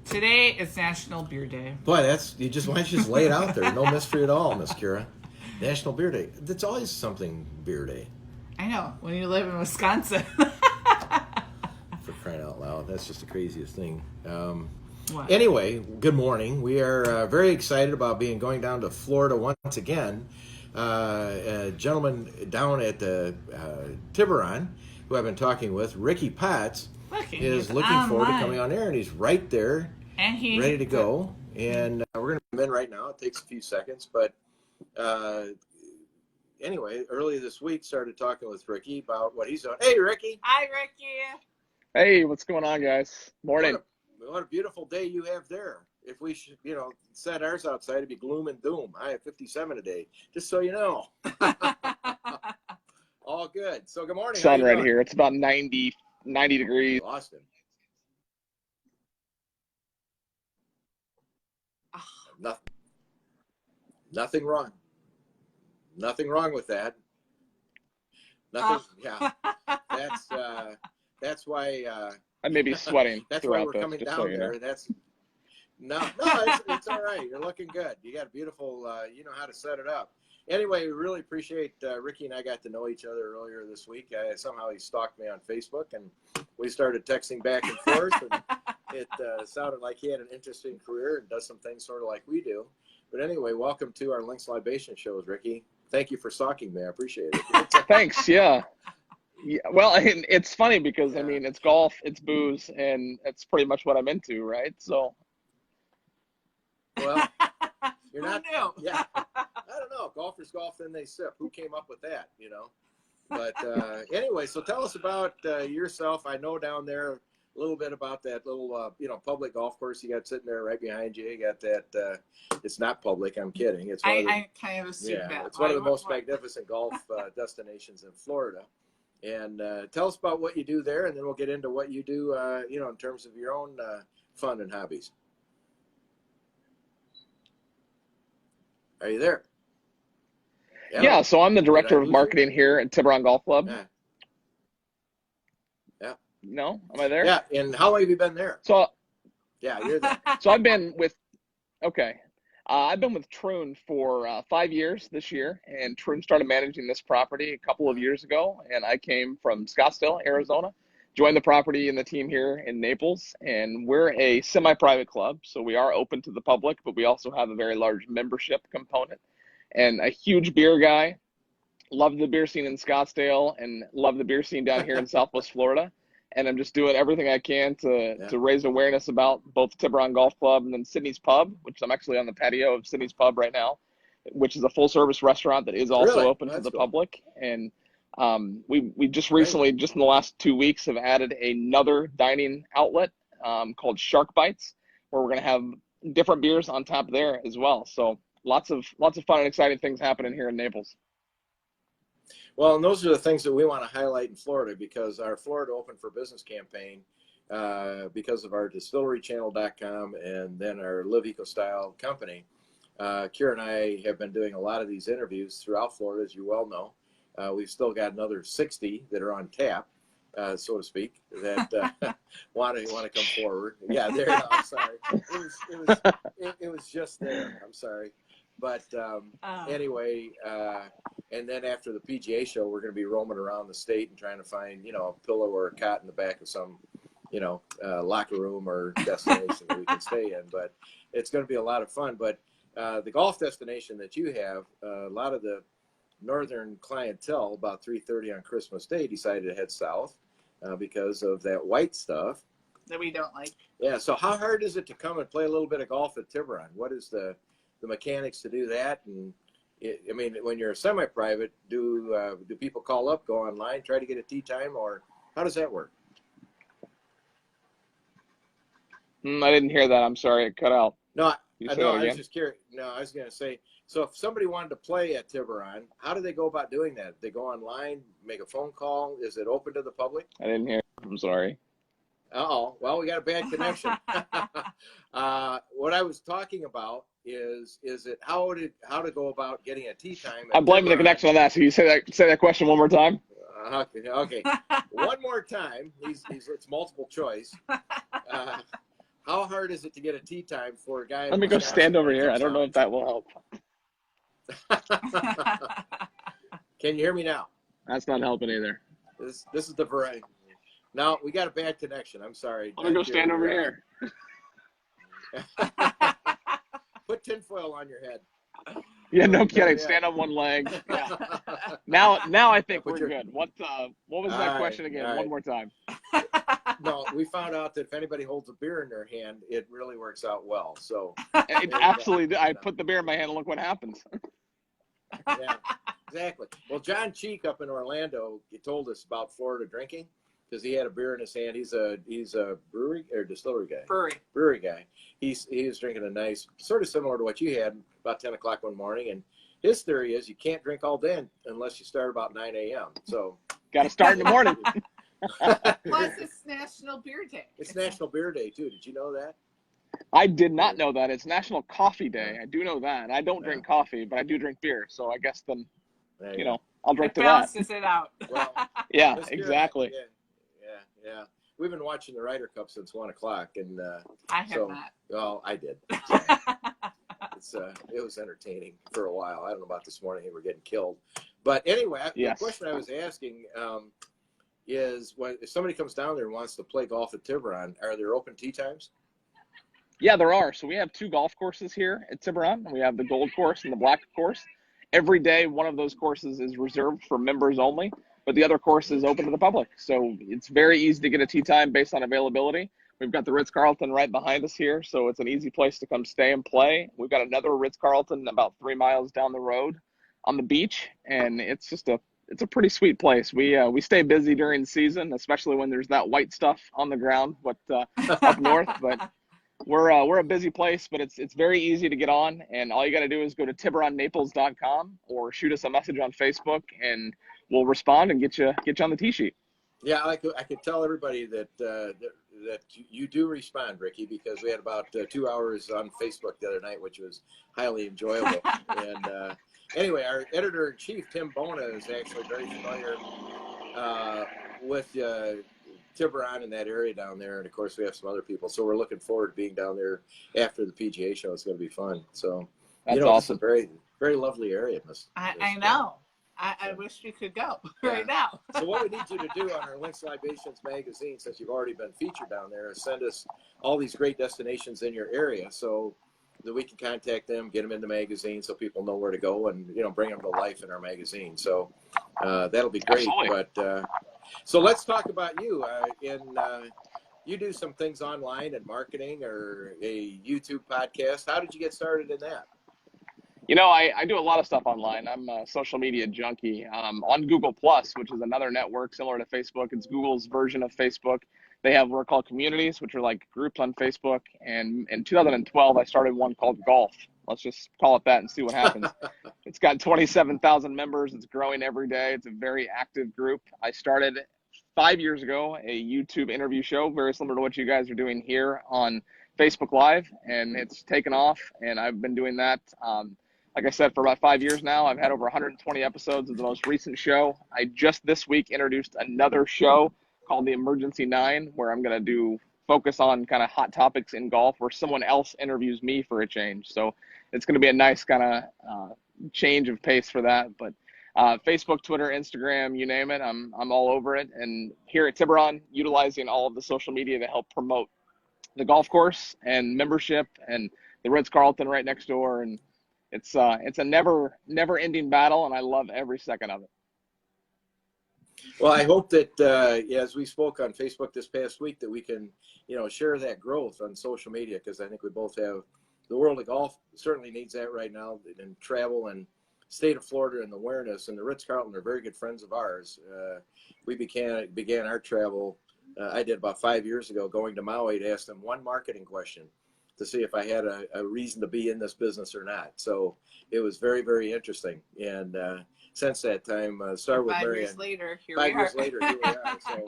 Today is National Beer Day. Boy, why don't you just lay it out there? No mystery at all, Miss Kira. National Beer Day. That's always something beer day. I know, when you live in Wisconsin. For crying out loud. That's just the craziest thing. What? Anyway, good morning. We are very excited about going down to Florida once again. A gentleman down at the Tiburón, who I've been talking with, Ricky Potts, is looking forward to coming on air, and he's right there, and ready to go. And we're going to come in right now. It takes a few seconds, but anyway, earlier this week, started talking with Ricky about what he's doing. Hey, Ricky. Hi, Ricky. Hey, what's going on, guys? Morning. What a beautiful day you have there. If we should, set ours outside, it'd be gloom and doom. I have 57 today, just so you know. All good. So good morning. Sun right here. It's about 90 degrees. Austin. Nothing wrong. Nothing wrong with that. Nothing. Yeah. That's why. I may be sweating. That's why throughout we're this, coming down so you know. there. That's no, it's all right. You're looking good. You got a beautiful. You know how to set it up. Anyway, we really appreciate Ricky and I got to know each other earlier this week. Somehow he stalked me on Facebook, and we started texting back and forth. And it sounded like he had an interesting career and does some things sort of like we do. But anyway, welcome to our Links Libation shows, Ricky. Thank you for stalking me. I appreciate it. Thanks. Yeah. Well, it's funny because, I mean, it's golf, it's booze, and it's pretty much what I'm into, right? So. Well, you're not. Who knew? Yeah. I don't know. Golfers golf, then they sip. Who came up with that, But anyway, so tell us about yourself. I know down there a little bit about that little, public golf course you got sitting there right behind you. You got that. It's not public. I'm kidding. It's I kind of assumed that. It's one of the most magnificent golf destinations in Florida. And tell us about what you do there, and then we'll get into what you do, in terms of your own fun and hobbies. Are you there? Yeah, so I'm the director of marketing here at Tiburón Golf Club. Yeah. No? Am I there? Yeah, and how long have you been there? So, yeah, you're there. So I've been with Troon for 5 years this year, and Troon started managing this property a couple of years ago, and I came from Scottsdale, Arizona, joined the property and the team here in Naples, and we're a semi-private club, so we are open to the public, but we also have a very large membership component, and a huge beer guy. Love the beer scene in Scottsdale and love the beer scene down here in Southwest Florida. And I'm just doing everything I can to raise awareness about both Tiburón Golf Club and then Sydney's Pub, which I'm actually on the patio of Sydney's Pub right now, which is a full-service restaurant that is also open to the public. And we just recently, just in the last 2 weeks, have added another dining outlet called Shark Bites, where we're going to have different beers on top there as well. So lots of fun and exciting things happening here in Naples. Well, and those are the things that we want to highlight in Florida, because our Florida Open for Business campaign, because of our distillerychannel.com and then our Live Eco Style company, Kira and I have been doing a lot of these interviews throughout Florida, as you well know. We've still got another 60 that are on tap, so to speak, that want to come forward. Yeah, there. No, I'm sorry. It was just there. I'm sorry. But anyway, and then after the PGA show, we're going to be roaming around the state and trying to find, a pillow or a cot in the back of some, locker room or destination that we can stay in. But it's going to be a lot of fun. But the golf destination that you have, a lot of the northern clientele, about 3:30 on Christmas Day, decided to head south because of that white stuff that we don't like. Yeah. So how hard is it to come and play a little bit of golf at Tiburón? What is the mechanics to do that? And when you're a semi-private, do people call up, go online, try to get a tee time, or how does that work? I didn't hear that. I'm sorry, it cut out. I was just curious. No, I was going to say, so if somebody wanted to play at Tiburón, how do they go about doing that? They go online, make a phone call. Is it open to the public? I didn't hear. I'm sorry. Uh-oh. Well, we got a bad connection. What I was talking about is it how to go about getting a tee time? I'm blaming the connection on that. So you say that question one more time. Okay. One more time. It's multiple choice. How hard is it to get a tee time for a guy? Let me go stand over here. I don't know if that will help. Can you hear me now? That's not helping either. This is the variety. Now we got a bad connection. I'm sorry. Let me go stand over here. Put tinfoil on your head. Yeah, no kidding. Stand on one leg. Yeah. Now I think we're good. What was that question again? Right. One more time. No, we found out that if anybody holds a beer in their hand, it really works out well. So it absolutely. I put the beer in my hand and look what happens. Yeah, exactly. Well, John Cheek up in Orlando, he told us about Florida drinking because he had a beer in his hand. He's a brewery or distillery guy. Brewery guy. He was drinking a nice, sort of similar to what you had about 10 o'clock one morning. And his theory is you can't drink all day unless you start about 9 a.m. So got to start in the morning. Plus, it's National Beer Day. It's National Beer Day too. Did you know that? I did not know that. It's National Coffee Day. I do know that. I don't drink coffee, but I do drink beer. So I guess then, I'll drink to that. Balances it out. Well, yeah, exactly. Yeah. We've been watching the Ryder Cup since 1 o'clock, and I have not. Well, I did. So it was entertaining for a while. I don't know about this morning; they were getting killed. But anyway, the question I was asking is, if somebody comes down there and wants to play golf at Tiburón, are there open tee times? Yeah, there are. So we have 2 golf courses here at Tiburón. We have the Gold Course and the Black Course. Every day, one of those courses is reserved for members only, but the other course is open to the public. So it's very easy to get a tee time based on availability. We've got the Ritz-Carlton right behind us here, so it's an easy place to come stay and play. We've got another Ritz-Carlton about 3 miles down the road on the beach, and it's just it's a pretty sweet place. We stay busy during the season, especially when there's that white stuff on the ground up north, but we're a busy place, but it's very easy to get on, and all you got to do is go to TiburonNaples.com or shoot us a message on Facebook, and we'll respond and get you on the tee sheet. Yeah, I could tell everybody that you do respond, Ricky, because we had about 2 hours on Facebook the other night, which was highly enjoyable. And anyway, our editor-in-chief, Tim Bona, is actually very familiar with Tiburón in that area down there, and of course we have some other people. So we're looking forward to being down there after the PGA show. It's going to be fun. So that's awesome. It's a very, very lovely area. I know. I wish we could go right now. So what we need you to do on our Links Libations magazine, since you've already been featured down there, is send us all these great destinations in your area so that we can contact them, get them in the magazine so people know where to go, and bring them to life in our magazine. So that'll be great. Absolutely. But so let's talk about you. You do some things online and marketing or a YouTube podcast. How did you get started in that? I do a lot of stuff online. I'm a social media junkie. On Google Plus, which is another network similar to Facebook. It's Google's version of Facebook. They have what are called communities, which are like groups on Facebook. And in 2012, I started one called Golf. Let's just call it that and see what happens. It's got 27,000 members. It's growing every day. It's a very active group. I started 5 years ago a YouTube interview show, very similar to what you guys are doing here on Facebook Live, and it's taken off. And I've been doing that. Like I said, for about 5 years now. I've had over 120 episodes of the most recent show. I just this week introduced another show called the Emergency 9, where I'm going to focus on kind of hot topics in golf, where someone else interviews me for a change. So it's going to be a nice kind of change of pace for that. But Facebook, Twitter, Instagram, you name it, I'm all over it. And here at Tiburón, utilizing all of the social media to help promote the golf course and membership and the Ritz-Carlton right next door. And it's a never ending battle, and I love every second of it. Well, I hope that as we spoke on Facebook this past week, that we can share that growth on social media, because I think we both have the world of golf certainly needs that right now, and travel and state of Florida and awareness. And the Ritz-Carlton are very good friends of ours. We began our travel. I did about 5 years ago, going to Maui to ask them one marketing question to see if I had a reason to be in this business or not. So it was very, very interesting. And since that time, started with Marianne. 5 years later, here 5 we are. years later, here we are. So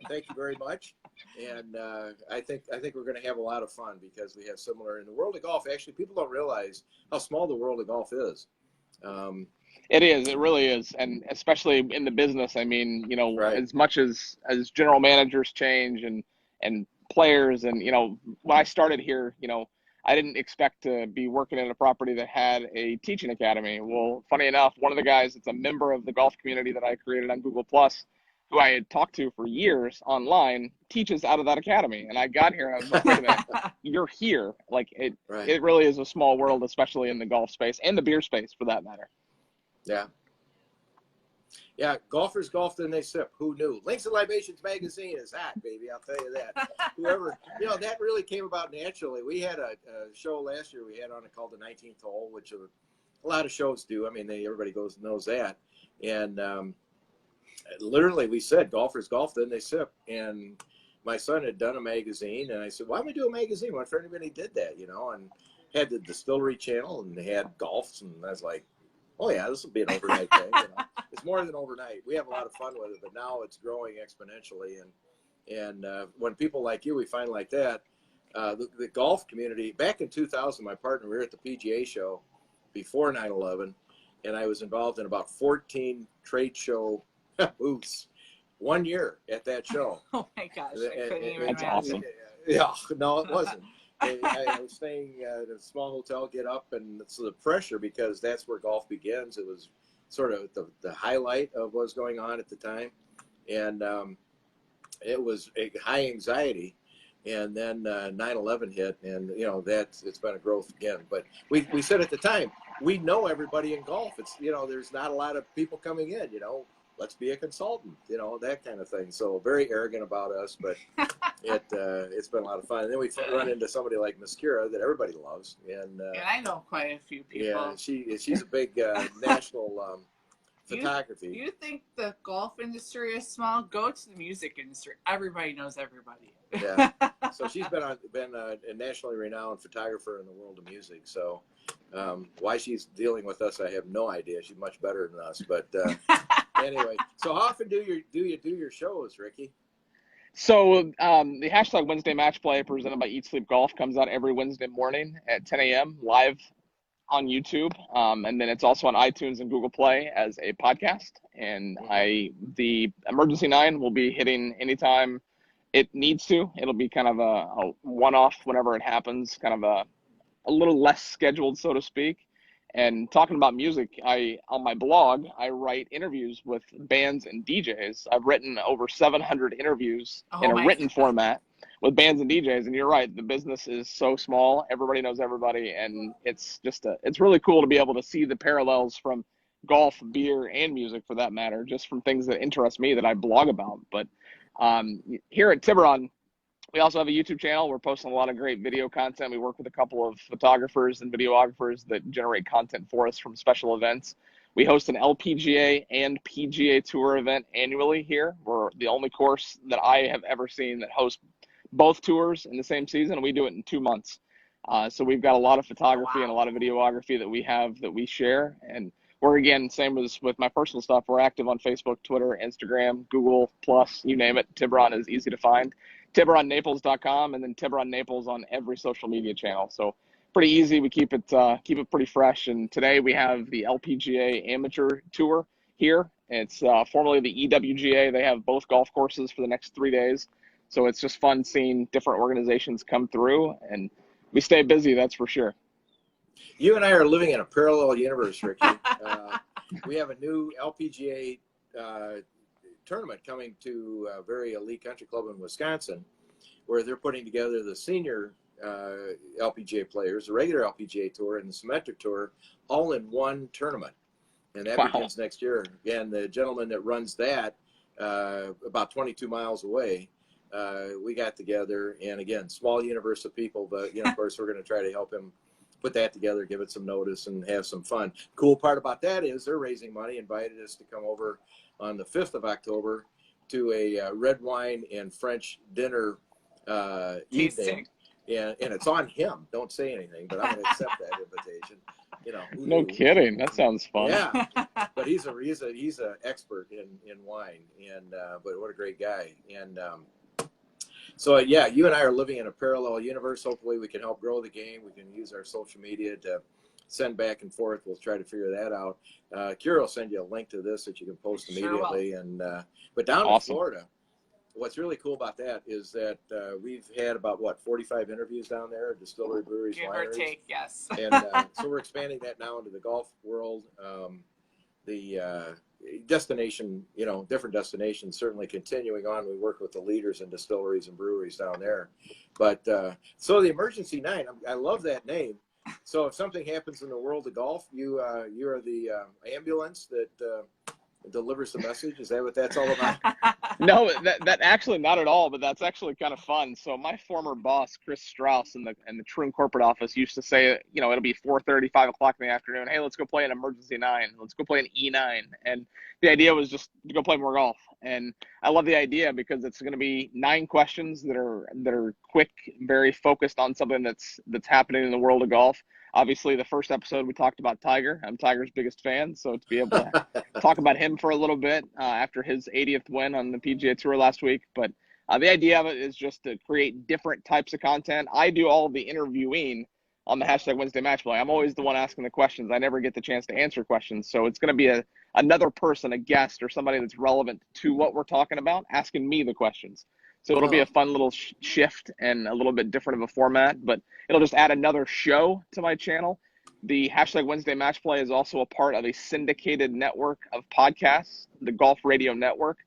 thank you very much. And I think we're going to have a lot of fun, because we have similar in the world of golf. Actually, people don't realize how small the world of golf is. It is. It really is. And especially in the business, I mean, Right. as much as general managers change and players. And, when I started here, I didn't expect to be working in a property that had a teaching academy. Well, funny enough, one of the guys that's a member of the golf community that I created on Google Plus, who I had talked to for years online, teaches out of that academy. And I got here and I was like, wait a minute, you're here. Like it really is a small world, especially in the golf space and the beer space for that matter. Yeah. Yeah, golfers golf, then they sip. Who knew? Links and Libations magazine is hot, baby. I'll tell you that. Whoever, that really came about naturally. We had a show last year we had on it called the 19th Hole, which a lot of shows do. I mean, everybody knows that. And literally, we said golfers golf, then they sip. And my son had done a magazine, and I said, why don't we do a magazine? What if anybody did that, and had the Distillery Channel, and they had golfs, and I was like, oh yeah, this will be an overnight thing. It's more than overnight. We have a lot of fun with it, but now it's growing exponentially. And when people like you, we find like that, the golf community, back in 2000, my partner, we were at the PGA show before 9/11, and I was involved in about 14 trade show booths 1 year at that show. Oh my gosh, I couldn't even That's imagine. awesome. Yeah, no, it wasn't. I was staying at a small hotel, get up, and it's the pressure because that's where golf begins. It was sort of the highlight of what was going on at the time. And it was a high anxiety. And then 9/11 hit, and, it's been a growth again. But we said at the time, we know everybody in golf. It's, there's not a lot of people coming in, let's be a consultant, that kind of thing. So very arrogant about us, but it's been a lot of fun. And then we run into somebody like Miss Kira that everybody loves. And I know quite a few people. Yeah, she's a big national photography. You think the golf industry is small? Go to the music industry. Everybody knows everybody. Yeah. So she's been a nationally renowned photographer in the world of music. So why she's dealing with us, I have no idea. She's much better than us. But anyway, so how often do you do your shows, Ricky? So the hashtag Wednesday Match Play presented by Eat Sleep Golf comes out every Wednesday morning at 10 a.m. live on YouTube, and then it's also on iTunes and Google Play as a podcast. And the Emergency 9 will be hitting anytime it needs to. It'll be kind of a one-off whenever it happens, kind of a little less scheduled, so to speak. And talking about music, on my blog, I write interviews with bands and DJs. I've written over 700 interviews in a written format with bands and DJs. And you're right, the business is so small. Everybody knows everybody. And it's really cool to be able to see the parallels from golf, beer, and music for that matter, just from things that interest me that I blog about. But here at Tiburón, we also have a YouTube channel. We're posting a lot of great video content. We work with a couple of photographers and videographers that generate content for us from special events. We host an LPGA and PGA Tour event annually here. We're the only course that I have ever seen that hosts both tours in the same season, and we do it in 2 months. So we've got a lot of photography and a lot of videography that we have that we share. And we're, again, same as with my personal stuff, we're active on Facebook, Twitter, Instagram, Google+, you name it. Tiburón is easy to find. TiburónNaples.com, and then Tiburón Naples on every social media channel. So pretty easy. We keep it pretty fresh. And today we have the LPGA Amateur Tour here. It's formerly the EWGA. They have both golf courses for the next 3 days. So it's just fun seeing different organizations come through, and we stay busy, that's for sure. You and I are living in a parallel universe, Ricky. We have a new LPGA tournament coming to a very elite country club in Wisconsin, where they're putting together the senior LPGA players, the regular LPGA tour, and the Symmetric tour all in one tournament. And that begins next year. And the gentleman that runs that, about 22 miles away, we got together, and again, small universe of people, but of course we're going to try to help him put that together, give it some notice, and have some fun. Cool part about that is they're raising money, invited us to come over on the 5th of October to a red wine and French dinner evening. And it's on him. Don't say anything, but I'm going to accept that invitation. No kidding. That sounds fun. Yeah, but he's an expert in wine, and but what a great guy. And so yeah, you and I are living in a parallel universe. Hopefully, we can help grow the game. We can use our social media to send back and forth. We'll try to figure that out. Kira will send you a link to this that you can post immediately. And but down in Florida, what's really cool about that is that we've had about 45 interviews down there at distillery, breweries, Give wineries. or take, yes. And so we're expanding that now into the golf world. The destination, different destinations, certainly continuing on. We work with the leaders in distilleries and breweries down there. But so the Emergency 9, I love that name. So if something happens in the world of golf, you are the ambulance that delivers the message. Is that what that's all about? No, that actually not at all, but that's actually kind of fun. So my former boss, Chris Strauss, in the Troon corporate office used to say, it'll be 4:30, 5 o'clock in the afternoon. Hey, let's go play an Emergency 9. Let's go play an E9. And the idea was just to go play more golf. And I love the idea because it's going to be 9 questions that are quick, very focused on something that's happening in the world of golf. Obviously, the first episode we talked about Tiger. I'm Tiger's biggest fan, so to be able to talk about him for a little bit after his 80th win on the PGA Tour last week. But the idea of it is just to create different types of content. I do all the interviewing on the hashtag Wednesday Match Play. I'm always the one asking the questions. I never get the chance to answer questions. So it's going to be another person, a guest, or somebody that's relevant to what we're talking about, asking me the questions. So it'll be a fun little shift and a little bit different of a format, but it'll just add another show to my channel. The hashtag Wednesday Match Play is also a part of a syndicated network of podcasts, the Golf Radio Network.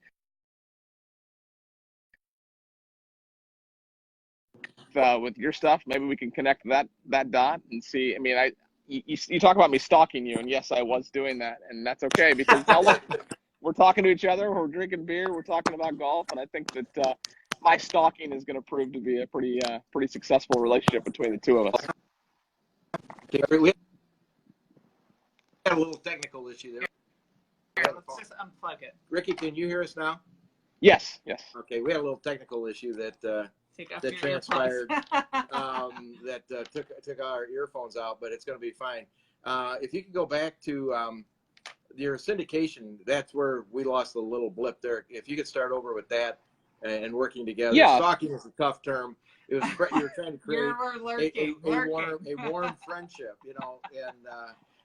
With your stuff, maybe we can connect that dot and see. I mean, you talk about me stalking you, and yes, I was doing that, and that's okay because now look, we're talking to each other, we're drinking beer, we're talking about golf, and I think that my stalking is going to prove to be a pretty successful relationship between the two of us. We had a little technical issue there. Let's just unplug it. Ricky, can you hear us now? Yes. Okay, we had a little technical issue that transpired that took our earphones out, but it's going to be fine. If you can go back to your syndication, that's where we lost a little blip there. If you could start over with that and working together. Yeah. Stalking is a tough term. It was you were trying to create a warm friendship, and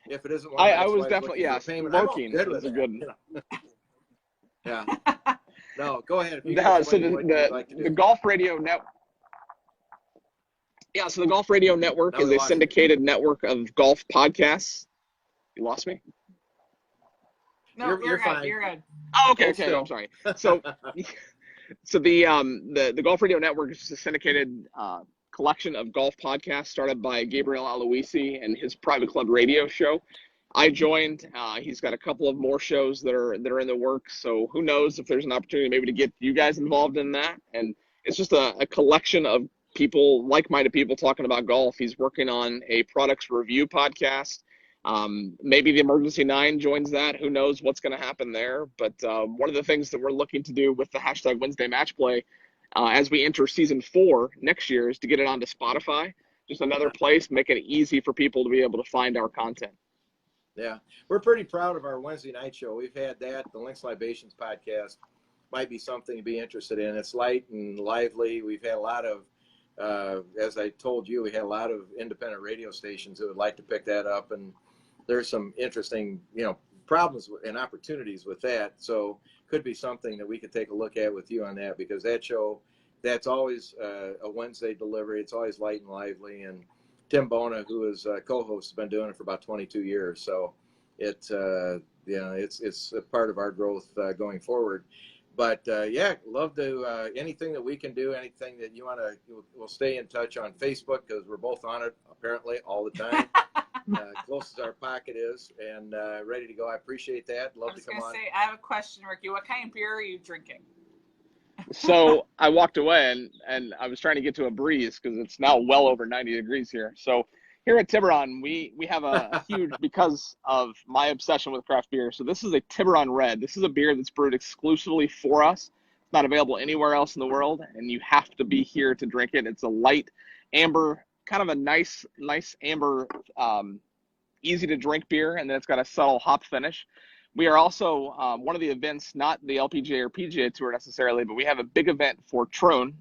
if it isn't one, I was definitely lurking is a good. Yeah. No, go ahead. So the Golf Radio Network. Yeah, so the Golf Radio Network is a syndicated network of golf podcasts. You lost me? No, you're fine. good. You're good. Oh, okay. I'm sorry. So the Golf Radio Network is a syndicated collection of golf podcasts started by Gabriel Aloisi and his private club radio show. I joined. He's got a couple of more shows that are in the works. So who knows if there's an opportunity maybe to get you guys involved in that. And it's just a collection of people, like-minded people talking about golf. He's working on a products review podcast. Maybe the Emergency 9 joins that. Who knows what's going to happen there. But one of the things that we're looking to do with the hashtag Wednesday Match Play as we enter season 4 next year is to get it onto Spotify. Just another place, make it easy for people to be able to find our content. Yeah, we're pretty proud of our Wednesday night show. We've had that. The Links Libations podcast might be something to be interested in. It's light and lively. We've had a lot of, as I told you, we had a lot of independent radio stations that would like to pick that up. And there's some interesting, problems and opportunities with that. So could be something that we could take a look at with you on that, because that show, that's always a Wednesday delivery. It's always light and lively. And Tim Bona, who is co-host, has been doing it for about 22 years. So it's a part of our growth going forward. But love to anything that we can do, anything that you want to. We'll stay in touch on Facebook because we're both on it apparently all the time. Close as our pocket is, and ready to go. I appreciate that. Love to come on. I have a question, Ricky. What kind of beer are you drinking? So I walked away and I was trying to get to a breeze because it's now well over 90 degrees here. So here at Tiburón, we have a huge, because of my obsession with craft beer. So this is a Tiburón Red. This is a beer that's brewed exclusively for us. It's not available anywhere else in the world, and you have to be here to drink it. It's a light amber, kind of a nice amber, easy to drink beer, and then it's got a subtle hop finish. We are also one of the events, not the LPGA or PGA Tour necessarily, but we have a big event for Troon,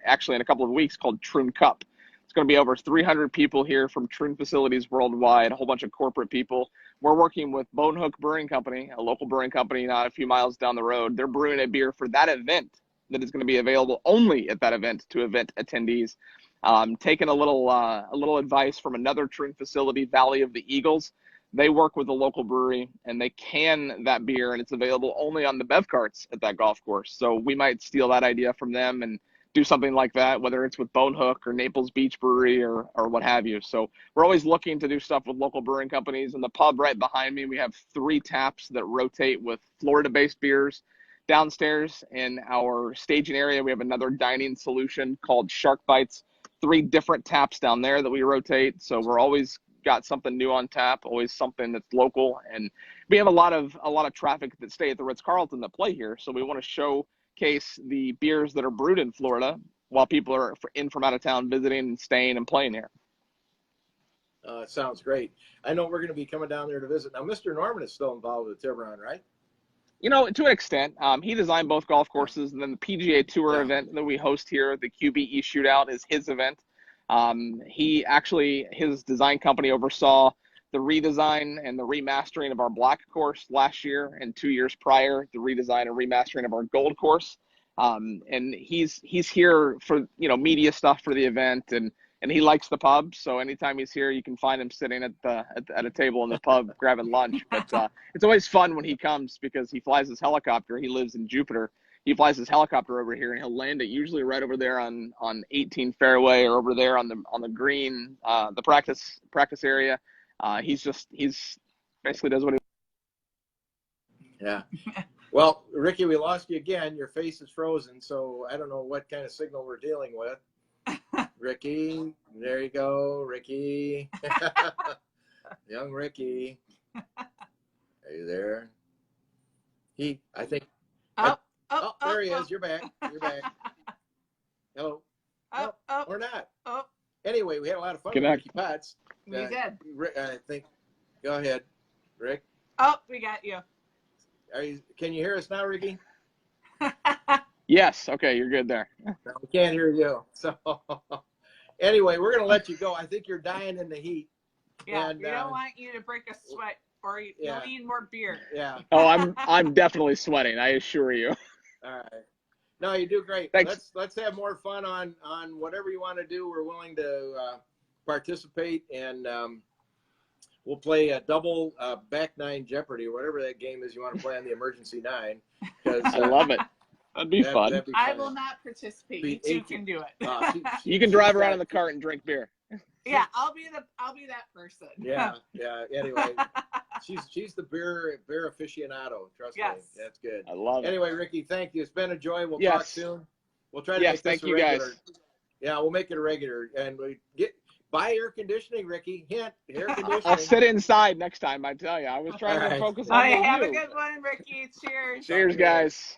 actually in a couple of weeks, called Troon Cup. It's going to be over 300 people here from Troon facilities worldwide, a whole bunch of corporate people. We're working with Bonehook Brewing Company, a local brewing company not a few miles down the road. They're brewing a beer for that event that is going to be available only at that event to event attendees. Taking a little advice from another Troon facility, Valley of the Eagles. They work with a local brewery and they can that beer, and it's available only on the bev carts at that golf course. So we might steal that idea from them and do something like that, whether it's with Bonehook or Naples Beach Brewery or what have you. So we're always looking to do stuff with local brewing companies. In the pub right behind me, we have 3 taps that rotate with Florida-based beers. Downstairs in our staging area, we have another dining solution called Shark Bites. 3 different taps down there that we rotate. So we're always got something new on tap, always something that's local. And we have a lot of traffic that stay at the Ritz-Carlton that play here. So we want to showcase the beers that are brewed in Florida while people are in from out of town visiting and staying and playing here. It sounds great. I know we're going to be coming down there to visit. Now, Mr. Norman is still involved with Tiburón, right? You know, to an extent, he designed both golf courses, and then the PGA Tour event that we host here, the QBE Shootout, is his event. His design company oversaw the redesign and the remastering of our black course last year, and 2 years prior, the redesign and remastering of our gold course. And he's here for, media stuff for the event, and he likes the pub. So anytime he's here, you can find him sitting at a table in the pub grabbing lunch. But it's always fun when he comes because he flies his helicopter. He lives in Jupiter. He flies his helicopter over here, and he'll land it usually right over there on 18 fairway or over there on the green, the practice area. He's basically does what he. Yeah. Well, Ricky, we lost you again. Your face is frozen, so I don't know what kind of signal we're dealing with. Ricky, there you go, Ricky. Young Ricky. Are you there? I think. Oh, there he is. You're back. You're back. Hello. Or not. Anyway, we had a lot of fun with Ricky Potts. We did. I think. Go ahead, Rick. Oh, we got you. Can you hear us now, Ricky? Yes. Okay, you're good there. No, we can't hear you. So anyway, we're going to let you go. I think you're dying in the heat. Yeah, we don't want you to break a sweat, or you'll need more beer. Yeah. Oh, I'm definitely sweating, I assure you. All right. No, you do great. Thanks. Let's have more fun on whatever you want to do. We're willing to participate, and we'll play a double back nine Jeopardy or whatever that game is you want to play on the emergency 9. I love it. That'd be fun. That'd be I will not participate. You two can do it. You can drive around in the cart and drink beer. Yeah, I'll be that person. Yeah. Anyway, she's the beer aficionado. Trust me, that's good. I love it. Anyway, Ricky, thank you. It's been a joy. We'll talk soon. We'll try to make this a regular. Guys. Yeah, we'll make it a regular, and we buy air conditioning, Ricky. Hint, air conditioning. I'll sit inside next time. I tell you, I was trying to focus on you. Have a good one, Ricky. Cheers. Cheers, guys.